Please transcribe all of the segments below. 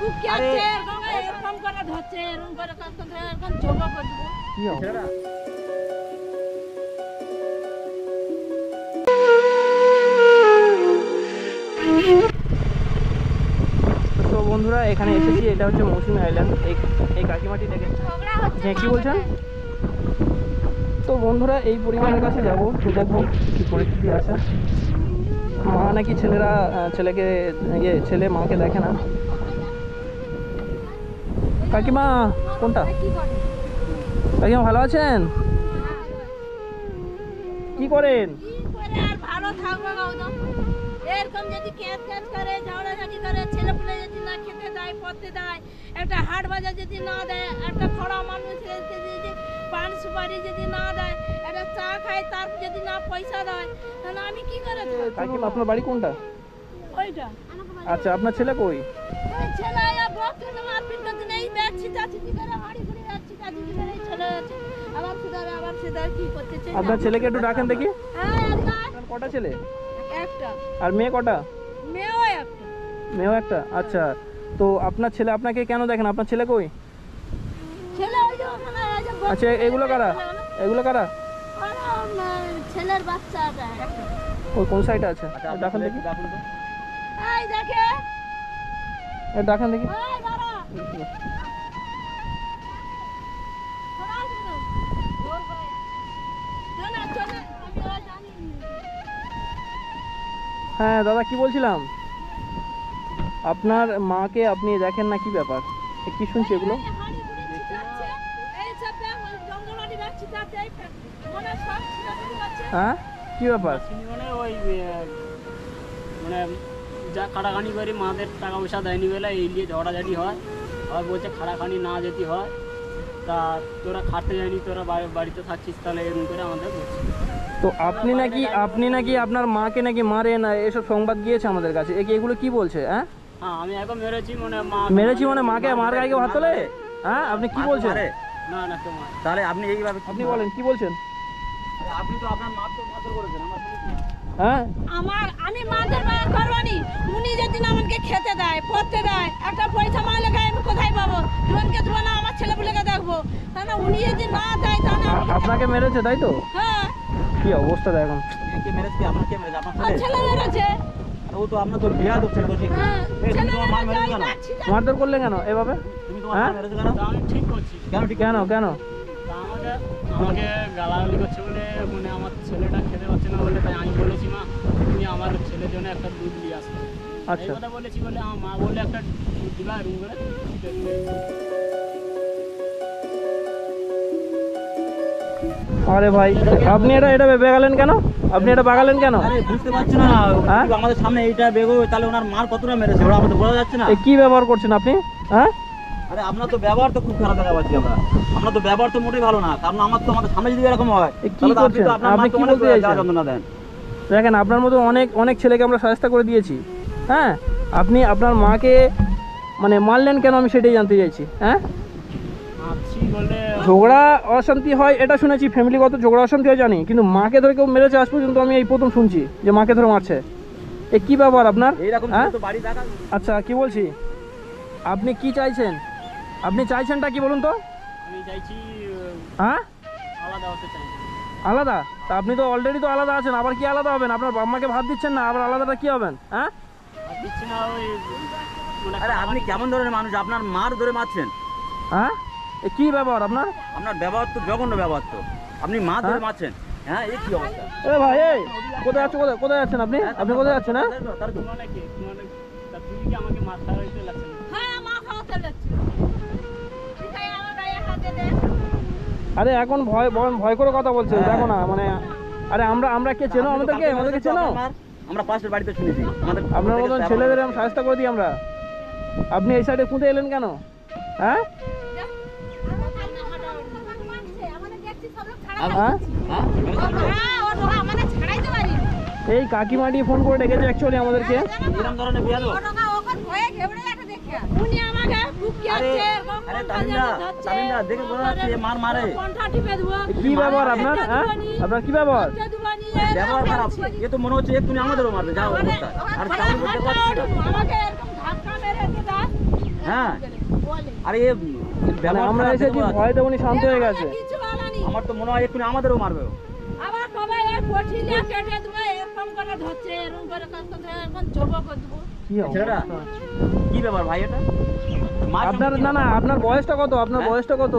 তো বন্ধুরা এখানে এসেছি, এটা হচ্ছে মৌসুমী আইল্যান্ড। এই কাকিমাটি দেখে হ্যাঁ কি বলছেন? তো বন্ধুরা এই পরিবারের কাছে যাবো, দেখবো কি পরিস্থিতি আছে। মা নাকি ছেলেকে ছেলে মাকে দেখে না। কাকিমা কোনটা? কাকিমা ভালো আছেন? কি করেন? ভালো থাকবো এরকম যদি ক্যাচ করে ঝগড়াঝাটি করে, ছেলে পুলে যদি না খেতে দেয় পড়তে দেয়, একটা হাট বাজার যদি না দেয়, একটা খড়া মানুষ যদি পান সুপারি যদি না দেয়, একটা চা খায় তার যদি না পয়সা দেয়, তাহলে আমি কি করে থাকবো? কাকিমা আপনার বাড়ি কোনটা? ওইটা। আচ্ছা আপনার ছেলে কই? ছেলে বক্তব্য মারপিট করতে নেই, দেখছি চাচি কি করে হাড়ি ঘুরে যাচ্ছি, চাচি কি করে ছেলে আছে আবার সেটা কি করতে চাই। আপনার ছেলেকে একটু ডাকেন দেখি। হ্যাঁ কটা ছেলে? একটা। আর মেয়ে কটা? মেয়েও একটা। মেয়েও একটা। আচ্ছা তো আপনার ছেলে আপনাকে কেন দেখেন? আপনার ছেলে কই? ছেলে ওই যে ওখানে এই যে। আচ্ছা এগুলো কারা? এগুলো কারা? ছেলের বাচ্চাটা একটা। ওই কোন সাইডে আছে? ডাকেন দেখি। এই দেখে। ডাকেন দেখি। এই দাঁড়া। হ্যাঁ দাদা কি বলছিলাম, আপনার মাকে আপনি দেখেন না, কি ব্যাপার? কি শুনছি এগুলো? হ্যাঁ কি ব্যাপার? ওই মানে যা খাটাখানি করি, মাদের টাকা পয়সা দেয়নি বলে এই নিয়ে ঝগড়াঝাটি হয়। আবার বলছে খাটাখানি না যেতে হয়, তা তোরা খাটতে যায়নি, তোরা বাড়িতে থাকছিস, তাহলে এরকম করে আমাদের বলছে। তো আপনি নাকি আপনার মাকে নাকি মারেন, এসব সংবাদ গিয়েছে আমাদের কাছে। এগুলো কি বলছে? হ্যাঁ আমি এখন মেরেছি মানে মাকে মার গায়ে হাত তোলে? হ্যাঁ আপনি কি বলছেন? না না তোমার তাহলে আপনি এইভাবে আপনি বলেন কি বলছেন? আপনি তো আপনার মারধর করেছেন। হ্যাঁ আমি মাদের মার করবানি। উনি যদি না আমাকে খেতে দেয় পড়তে দেয়, একটা পয়সা মালে গায়ে আমি কোথায় পাবো? জীবনকে দেবো না, আমার ছেলেপুলেকে দেখবো, তাহলে উনি যদি না দেয় তাহলে আপনাকে মেরেছে তাই তো? হ্যাঁ। কি অবস্থা দেখুন। কে মেরেছে? আপনাকে মেরেছে? আপনার ছেলে মেরেছে। ও তো আপনার তো বিয়া হচ্ছে তো ঠিক। মারধর করলে কেন এভাবে? তুমি তোমার মা মেরেছো কেন? আমি ঠিক করছি। কেন? আমাকে গালাগালি করছে বলে, মানে আমার ছেলেটা খেতে পাচ্ছে না বলে, তাই আমি বলেছি মা তুমি আমার ছেলের জন্য একটা দুধ নিয়ে আসো। এই কথা বলেছি বলে আমার মা বলে একটা দুধ দিলা রুম করে। আরে ভাই আপনি এটা ভেবে গেলেন কেন? আপনি এটা বাগালেন কেন? আরে বুঝতে পারছি না, আমাদের সামনে এইটা বেগোয়, তাহলে ওনার মার কতটা মেরেছে ওরা আমাদের বোঝা যাচ্ছে না। কি ব্যবহার করছেন আপনি? হ্যাঁ আরে আপনার তো ব্যবহার তো খুব খারাপ দেখা পাচ্ছি আমরা। আপনার তো ব্যবহার তো মোটেই ভালো না, কারণ আমার তো আমাদের সামনে যদি এরকম হয় কি করছেন আপনি? কি বলতে চাইছেন? যন্ত্রণা দেন। দেখেন আপনার মতো অনেক ছেলেকে আমরা সাহায্য করে দিয়েছি। হ্যাঁ আপনি আপনার মাকে মানে মারলেন কেন, আমি সেটাই জানতে চাইছি। হ্যাঁ ঝগড়া অশান্তি হয় এটা শুনেছি, ফ্যামিলিগত ঝগড়া অশান্তি হয় জানি, কিন্তু মাকে ধরে কেউ মেরেছে আজ পর্যন্ত আমি এই প্রথম শুনছি যে মাকে ধরে মারছে। কি ব্যাপার আপনার? আচ্ছা কি বলছি, আপনি কি চাইছেন? আপনি চাইছেনটা কি বলুন তো? আমি চাইছি হ্যাঁ আলাদা হতে চাই। আলাদা? তা আপনি তো অলরেডি তো আলাদা আছেন, আবার কি আলাদা হবেন? আপনার বাবা মাকে ভাত দিচ্ছেন না, আবার আলাদাটা কি হবেন? হ্যাঁ দিচ্ছি না ওই। আরে আপনি কেমন ধরনের মানুষ, আপনার মার ধরে মারছেন? হ্যাঁ কি ব্যবহার আপনার? আপনার ব্যবহার তো জঘন্য ব্যবহার তো, আপনি মা ধরে মারছেন। হ্যাঁ এই কি অবস্থা? এ ভাই এই কোথায় যাচ্ছেন আপনি? আপনি কোথায় যাচ্ছেন? হ্যাঁ আমাকে মার খাওয়াইতে লাগছে। হ্যাঁ মা খাওয়াতে লাগছে। আমার গায়ে হাত দে। আরে এখন ভয় করে কথা বলছে, দেখো না মানে। আরে আমরা কে চেনো? আমাদেরকে চেনো? আমরা পাশের বাড়িতে শুনেছি আপনার মতন ছেলেদের আমি সাহায্য করে দিই আমরা। আপনি এই সাইডে খুঁজে এলেন কেন? হ্যাঁ এই কাকিমাটি ফোন করে ডেকেছে অ্যাকচুয়ালি আমাদেরকে। এরকম ধরনের বিয়া দাও। উনি আমাকে দেখে মনে হচ্ছে মার মারে। কি ব্যবহার আপনার? হ্যাঁ আপনার কি ব্যবহার? ব্যবহার খারাপ। এ তো মনে হচ্ছে তুমি আমাদেরও মারবে। যাও অবস্থা। আর চাউল বলতে পারছি না। আমাকে এরকম ধাক্কা মেরে দিদা। হ্যাঁ বলে আরে এ মানে ব্যবহার আমরা খারাপ এসেছি দেখো। ভয়তে উনি শান্ত হয়ে গেছে। কিছু বলেনি। আমার তো মনে হয় এক্ষুনি আমাদেরও মারবে ও। আবার কবে এই পঠিলে কেটে দেবে এরকম করে ধরছে এরকম করে কাজ করছে এখন চোখ করে দেবো। কি ছেলেটা অবস্থা? কি ব্যাপার ভাই এটা মার সঙ্গে আপনার কি না না ব্যাপার? আপনার বয়সটা কত? আপনার হ্যাঁ? বয়সটা কত?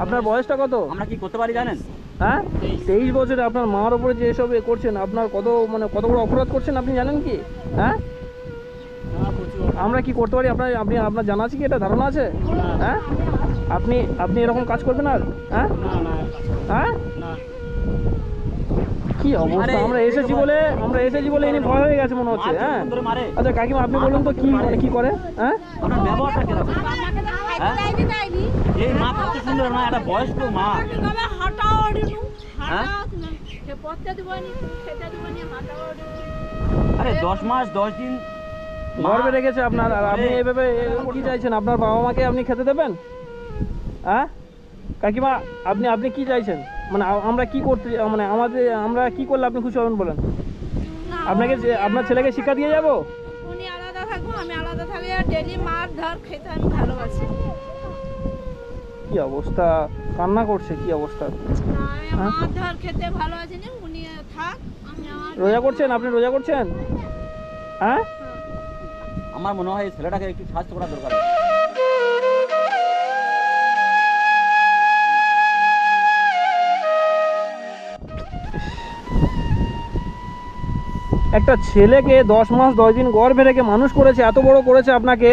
আপনার বয়সটা কত? আমরা কি করতে পারি জানেন? হ্যাঁ 23 বছরে আপনার মার উপরে যে এসব এ করছেন, আপনার কত মানে কত বড় অপরাধ করছেন আপনি জানেন কি? হ্যাঁ না প্রচুর আমরা কি করতে পারি আপনার আপনার জানা আছে কি, এটা ধারণা আছে? হ্যাঁ আপনি এরকম কাজ করবেন আর? হ্যাঁ না না হ্যাঁ না কি অবস্থা? আমরা এসেছি বলে ইনি ভয় হয়ে গেছে মনে হচ্ছে। মার হ্যাঁ যখন ধরে মারে আচ্ছা কাকিমা আপনি বলুন তো কি মানে কি করে? হ্যাঁ আপনার ব্যবহারটা কিরকম? আমাকে তো খাইতে হ্যাঁ? দেয়নি দেয়নি। এই মা কত সুন্দর মা, একটা বয়স্ক মা। আমাকে কবে হাঁটাও দিনু হ্যাঁ? হাঁটাও তুমি সে পড়তে দিবনি খেতে দিবনি হাঁটাও দিনু। আরে 10 মাস 10 দিন গর্বে রেখেছে আপনার, আর আপনি এইভাবে কি চাইছেন? আপনার বাবা মাকে আপনি খেতে দেবেন? হ্যাঁ কাকিমা আপনি কি চাইছেন? মানে আমরা কি করতে মানে আমরা কি করলে আপনি খুশি হবেন বলেন? না, আপনার ছেলেকে শিক্ষা দিয়ে যাব? উনি আলাদা থাকবো আমি আলাদা থাকি আর ডেলি মার ধর খেতে আমি ভালোবাসি। কি অবস্থা, কান্না করছে, কি অবস্থা। না, আমি হ্যাঁ? মার ধর খেতে ভালোবাসি না উনি থাক আমি আমার রোজা করছেন? আপনি রোজা করছেন? হ্যাঁ আমার মনে হয় এই ছেলেটাকে একটু সাহায্য করা দরকার। একটা ছেলেকে 10 মাস 10 দিন গর্ভে রেখে মানুষ করেছে, এত বড় করেছে আপনাকে,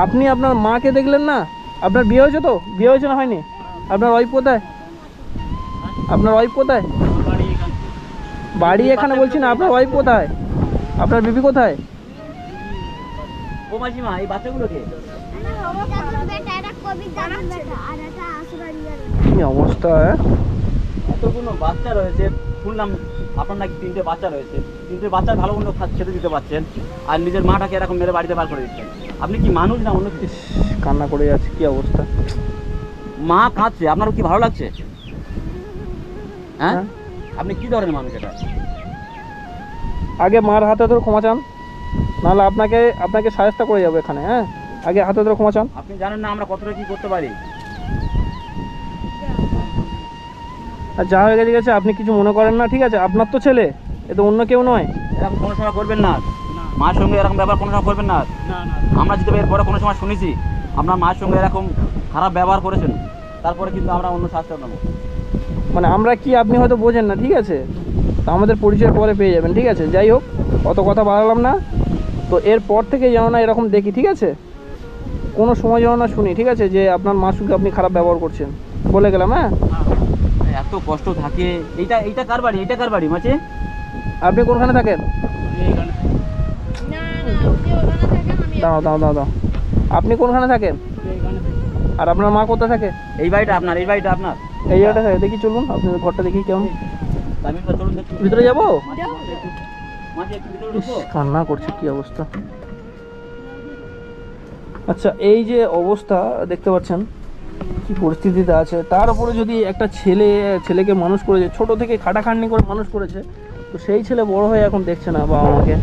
আপনি আপনার মাকে দেখলেন না? আপনার বিয়ে হয়েছে তো? বিয়ে হয়েছে না হয়নি? আপনার ওয়াইফ কোথায়? আপনার ওয়াইফ কোথায়? বাড়ি এখানে বাড়ি এখানে বলছি না, আপনার ওয়াইফ কোথায়? আপনার বিবি কোথায়? ও মাসিমা এই বাচ্চাগুলোকে কি অবস্থা, হ্যাঁ? এতগুলো বাচ্চা রয়েছে, শুনলাম আপনার নাকি 3টে বাচ্চা রয়েছে, 3টে বাচ্চা ভালো মন্দ খেতে দিতে পারছেন, আর নিজের মাটাকে এরকম মেরে বাড়িতে বার করে দিচ্ছেন। আপনি কি মানুষ না অন্য কিছু? ইস, কান্না করে যাচ্ছে, কি অবস্থা। মা কাঁদছে, আপনারও কি ভালো লাগছে? হ্যাঁ হ্যাঁ। আপনি কি ধরনের মানুষ এটা? আগে মার হাতে ধরে ক্ষমা চান, নাহলে আপনাকে সাহায্য করে যাবে এখানে। হ্যাঁ আগে হাতে ধরে ক্ষমা চান। আপনি জানেন না আমরা কতটা কি করতে পারি? আর যা হয়ে গেছে আপনি কিছু মনে করেন না, ঠিক আছে? আপনার তো ছেলে, এ তো অন্য কেউ নয়। এরকম কোনো সময় করবেন না, না মার সঙ্গে এরকম ব্যবহার কোনো সময় করবেন না। না না আমরা যদি এরপরে কোনো সময় শুনেছি আপনার মায়ের সঙ্গে এরকম খারাপ ব্যবহার করেছেন, তারপরে কিন্তু আমরা অন্য শাস্তি নেবো। মানে আমরা কি আপনি হয়তো বোঝেন না, ঠিক আছে? তো আমাদের পরিচয় পরে পেয়ে যাবেন, ঠিক আছে? যাই হোক, অত কথা বাড়ালাম না। তো এরপর থেকে যেন না এরকম দেখি, ঠিক আছে? কোনো সময় যেন না শুনি, ঠিক আছে, যে আপনার মার সঙ্গে আপনি খারাপ ব্যবহার করছেন। বলে গেলাম। হ্যাঁ এত কষ্ট থাকে। এইটা কার বাড়ি? এইটা কার বাড়ি মাঝে? আপনি কোনখানে থাকেন? এইখানে না না উনি ওখানে থাকেন আমি দাও আপনি কোনখানে থাকেন? এইখানে আর আপনার মা কোথায় থাকে? এই বাড়িটা আপনার? এই বাড়িটা আপনার? এই জায়গাটা থাকে। দেখি চলুন, আপনার ঘরটা দেখি কেমন। আমি চলুন দেখি। ভিতরে যাবো? মাঝে একটু ভিতরে ইস, ঢুকবো? কান্না করছে, কি অবস্থা। আচ্ছা এই যে অবস্থা দেখতে পাচ্ছেন কি পরিস্থিতিতে আছে, তার উপরে যদি একটা ছেলেকে মানুষ করেছে, ছোট থেকে খাটাখাটনি করে মানুষ করেছে, তো সেই ছেলে বড় হয়ে এখন দেখছে না বাবা মাকে।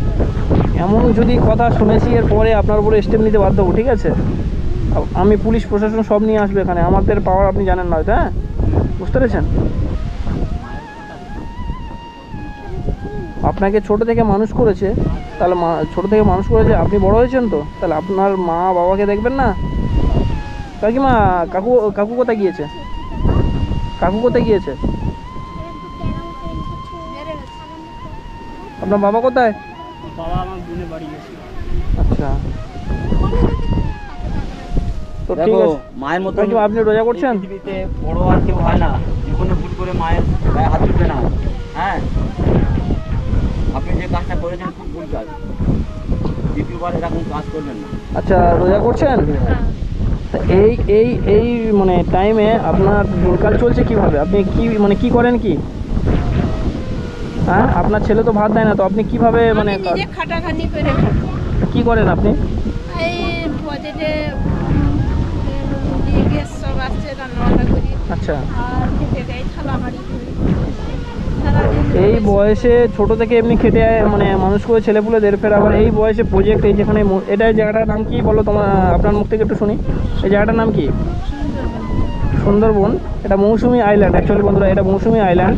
এমন যদি কথা শুনেছি, এর পরে আপনার উপরে স্টেপ নিতে বাধ্য হবো, ঠিক আছে? আমি পুলিশ প্রশাসন সব নিয়ে আসবে এখানে, আমাদের পাওয়ার আপনি জানেন না হয়তো। হ্যাঁ বুঝতে পেরেছেন? আপনাকে ছোট থেকে মানুষ করেছে, তাহলে ছোট থেকে মানুষ করেছে, আপনি বড় হয়েছেন, তো তাহলে আপনার মা বাবাকে দেখবেন না? কাকিমা, কাকু কোথায় গিয়েছে? কাকু কোথায় গিয়েছে? আপনার বাবা কোথায়? বাবা আমার বোনের বাড়ি গেছে। আচ্ছা তো ঠিক দেখো আছে। মায়ের মতো কাকিমা আপনি রোজা করছেন? পৃথিবীতে বড় আর কেউ হয় না, জীবনে ভুল করে মায়ের গায়ে হাত তুলবে না। হ্যাঁ আপনি যে কাজটা করেছেন খুব ভুল কাজ, দ্বিতীয়বার এরকম কাজ করবেন না। আচ্ছা রোজা করছেন? তা এই মানে টাইমে আপনার দিনকাল চলছে কিভাবে? আপনি কি করেন কি? হ্যাঁ আপনার ছেলে তো ভাত দেয় না, তো আপনি কিভাবে মানে আমি নিজে খাটাখাটনি করে খাই। কি করেন আপনি? এই পজেটে গ্যাস সব আসছে রান্নাবান্না করি আচ্ছা আর খেতে দেয় থালা হাঁড়ি করি। এই বয়সে ছোট থেকে এমনি খেটে মানে মানুষ করে ছেলেপুলেদের, ফের আবার এই বয়সে প্রজেক্ট, এই যেখানে এটা জায়গাটার নাম কি বলো তোমার, আপনার মুখ থেকে একটু শুনি। এই জায়গাটার নাম কি? সুন্দরবন। এটা মৌসুমী আইল্যান্ড অ্যাকচুয়ালি বন্ধুরা, এটা মৌসুমী আইল্যান্ড।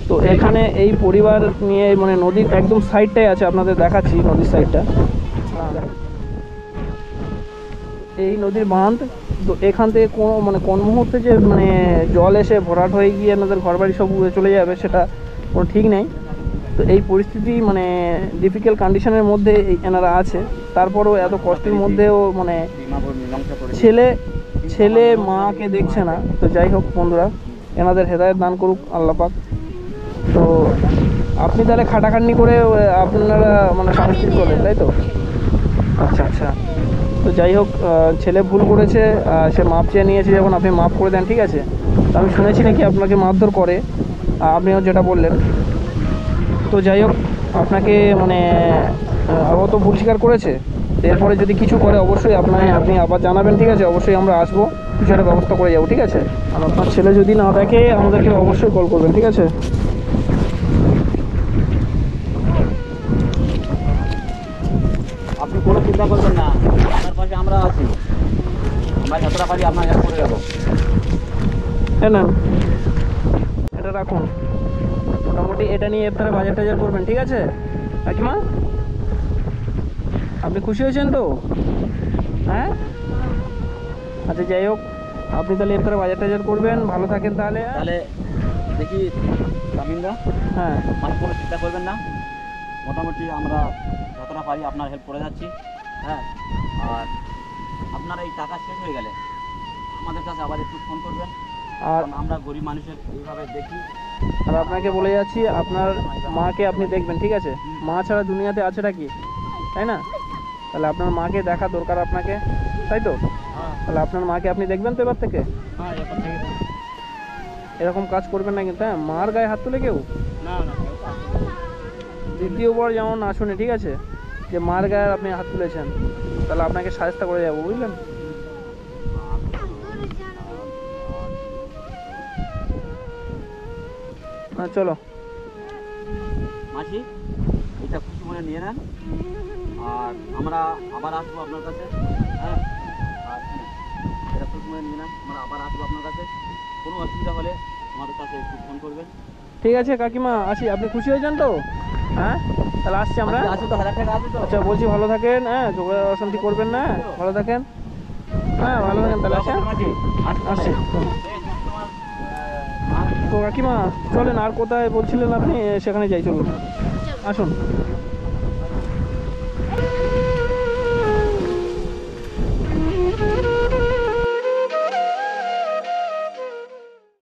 তো এখানে এই পরিবার নিয়ে মানে নদীর একদম সাইডটাই আছে, আপনাদের দেখাচ্ছি নদীর সাইডটা। এই নদীর বাঁধ, তো এখান থেকে কোনো মানে কোন মুহূর্তে যে মানে জল এসে ভরাট হয়ে গিয়ে আপনাদের ঘরবাড়ি সব উড়ে চলে যাবে সেটা কোনো ঠিক নেই। তো এই পরিস্থিতি মানে ডিফিকাল্ট কন্ডিশনের মধ্যে এনারা আছে, তারপরেও এত কষ্টের মধ্যেও মানে ছেলে মাকে দেখছে না। তো যাই হোক বন্ধুরা, এনাদের হেদায়েত দান করুক আল্লাহ পাক। তো আপনি তাহলে খাটাখাটনি করে আপনারা মানে সংস্কৃত করলেন, তাই তো? আচ্ছা আচ্ছা। তো যাই হোক, ছেলে ভুল করেছে, সে মাপ চেয়ে নিয়েছে, যখন আপনি মাপ করে দেন ঠিক আছে। তো আমি শুনেছি নাকি আপনাকে মারধর করে, আপনিও যেটা বললেন। তো যাই হোক, আপনাকে মানে ও তো ভুল স্বীকার করেছে, এরপরে যদি কিছু করে অবশ্যই আপনি আবার জানাবেন ঠিক আছে। অবশ্যই আমরা আসবো, কিছু একটা ব্যবস্থা করে যাবো ঠিক আছে। আর আপনার ছেলে যদি না দেখে আমাদেরকে অবশ্যই কল করবেন ঠিক আছে। আপনি কোনো চিন্তা করবেন না, আপনার পাশে আমরা আছি, আমরা যতটা পারি আপনার হেল্প করে যাবো। হ্যাঁ না, এটা রাখুন, মোটামুটি এটা নিয়ে আপনারা বাজার টাজার করবেন ঠিক আছে। কাকিমা, আপনি খুশি হয়েছেন তো? হ্যাঁ আচ্ছা, যাই হোক, আপনি তাহলে আপনারা বাজার টাজার করবেন, ভালো থাকেন তাহলে। তাহলে দেখি তামিনদা, হ্যাঁ মানে কোনো চিন্তা করবেন না, মোটামুটি আমরা যতটা পারি আপনার হেল্প করে যাচ্ছি। হ্যাঁ, আর আপনার এই টাকা শেষ হয়ে গেলে আমাদের কাছে আবার একটু ফোন করবেন, আর কারণ আমরা গরিব মানুষের এইভাবে দেখি। আর আপনাকে বলে যাচ্ছি, আপনার মাকে আপনি দেখবেন ঠিক আছে। মা ছাড়া দুনিয়াতে আছেটা কি, তাই না? তাহলে আপনার মাকে দেখা দরকার আপনাকে, তাই তো? তাহলে আপনার মাকে আপনি দেখবেন তো এবার থেকে। হ্যাঁ, এরপর থেকে এরকম কাজ করবেন না কিন্তু, হ্যাঁ? মার গায়ে হাত তুলে কেউ না না দ্বিতীয়বার যেমন না শুনে ঠিক আছে, যে মার গায়ে আপনি হাত তুলেছেন, তাহলে আপনাকে সাহায্য করে যাবো, বুঝলেন? হ্যাঁ চলো মাসি, এটা খুশি মনে নিয়ে নেন, আর আমরা আবার আসবো আপনার কাছে। হ্যাঁ, আর এটা খুশি মনে নিয়ে নেন, আমরা আবার আসবো আপনার কাছে। কোনো অসুবিধা হলে আমাদের কাছে একটু ফোন করবেন। ঠিক আছে কাকিমা, আসি। আপনি খুশি হয়েছেন তো? হ্যাঁ তাহলে আসছি আমরা। আসো তো, 1000 টাকা আছে তো? আচ্ছা বলছি, ভালো থাকেন, হ্যাঁ ঝগড়া অশান্তি করবেন না, ভালো থাকেন। হ্যাঁ ভালো থাকেন তাহলে, আসেন। আসছি তো কাকিমা, চলেন। আর কোথায় বলছিলেন আপনি, সেখানে যাই, চলুন আসুন।